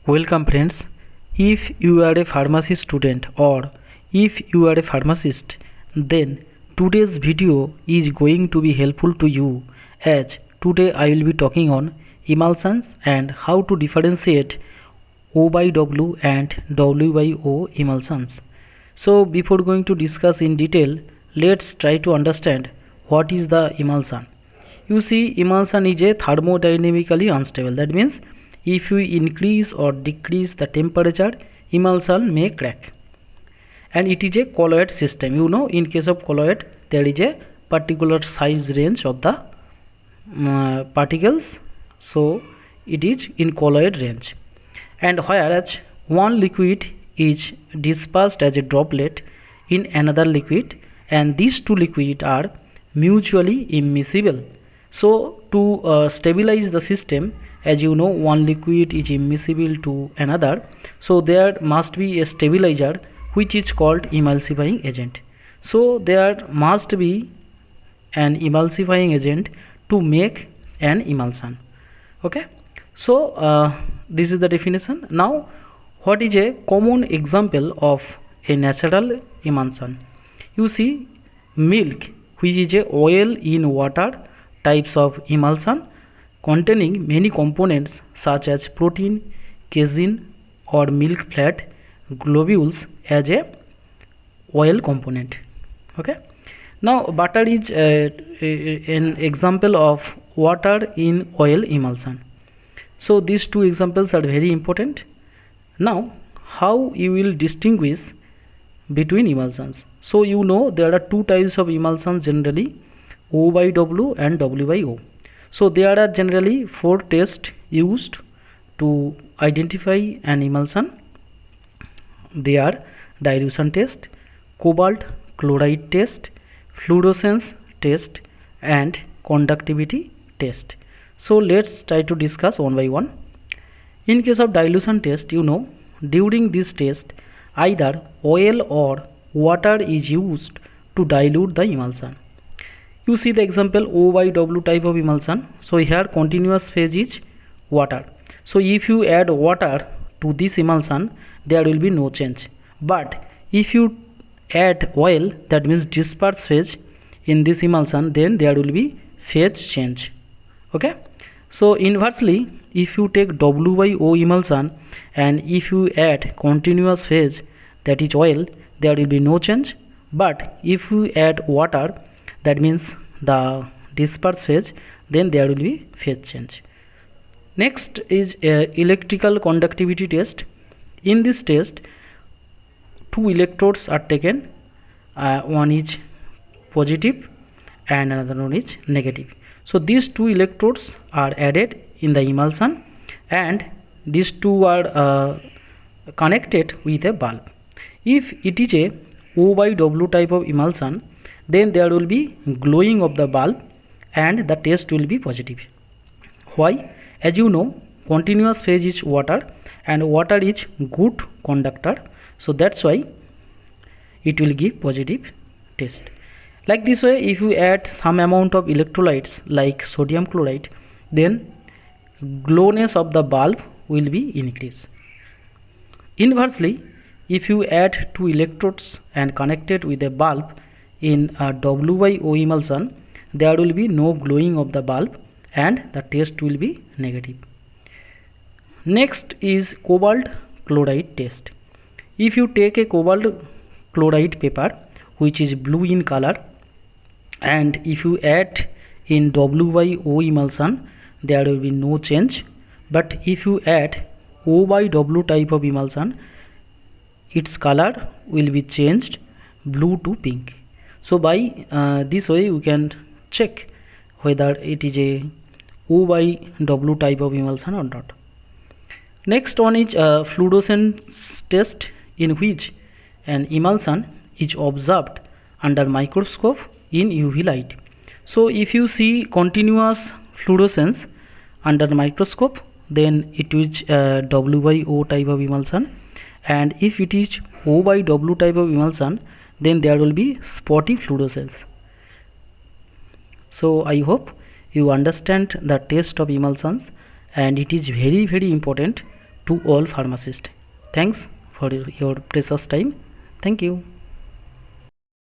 Welcome friends. If you are a pharmacy student or if you are a pharmacist, then today's video is going to be helpful to you, as today I will be talking on emulsions and how to differentiate O by W and W by O emulsions. So before going to discuss in detail, let's try to understand what is the emulsion. You see, emulsion is a thermodynamically unstable. That means if you increase or decrease the temperature, emulsion may crack. And it is a colloid system. You know, in case of colloid, there is a particular size range of the particles. So it is in colloid range. And whereas one liquid is dispersed as a droplet in another liquid, and these two liquids are mutually immiscible. So to stabilize the system, as you know, one liquid is immiscible to another, so there must be a stabilizer which is called emulsifying agent. So there must be an emulsifying agent to make an emulsion. Okay, so this is the definition. Now what is a common example of a natural emulsion? You see, milk, which is a oil in water types of emulsion containing many components such as protein, casein or milk fat globules as a oil component. Okay, now butter is an example of water in oil emulsion. So these two examples are very important. Now how you will distinguish between emulsions? So you know there are two types of emulsions generally, O by W and W by O. So there are generally four tests used to identify an emulsion. They are dilution test, cobalt chloride test, fluorescence test and conductivity test. So let's try to discuss one by one. In case of dilution test, you know, during this test either oil or water is used to dilute the emulsion. You see the example O by W type of emulsion. So here continuous phase is water. So if you add water to this emulsion, there will be no change. But if you add oil, that means dispersed phase in this emulsion, then there will be phase change. Okay, so inversely, if you take W by O emulsion and if you add continuous phase, that is oil, there will be no change. But if you add water, that means the dispersed phase, then there will be phase change. Next is electrical conductivity test. In this test, two electrodes are taken, one is positive and another one is negative. So these two electrodes are added in the emulsion and these two are connected with a bulb. If it is a O by W type of emulsion, then there will be glowing of the bulb and the test will be positive. Why? As you know, continuous phase is water and water is good conductor, so that's why it will give positive test. Like this way, if you add some amount of electrolytes like sodium chloride, then glowness of the bulb will be increased. Inversely, if you add two electrodes and connect it with a bulb in a W by O emulsion, there will be no glowing of the bulb and the test will be negative. Next is cobalt chloride test. If you take a cobalt chloride paper which is blue in color and if you add in W by O emulsion, there will be no change. But if you add O by W type of emulsion, its color will be changed blue to pink. So by this way we can check whether it is a O by W type of emulsion or not. Next one is fluorescence test, in which an emulsion is observed under microscope in UV light. So if you see continuous fluorescence under microscope, then it is W by O type of emulsion, and if it is O by W type of emulsion, then there will be spotty fluorescence. So I hope you understand the test of emulsions, and it is very important to all pharmacists. Thanks for your precious time. Thank you.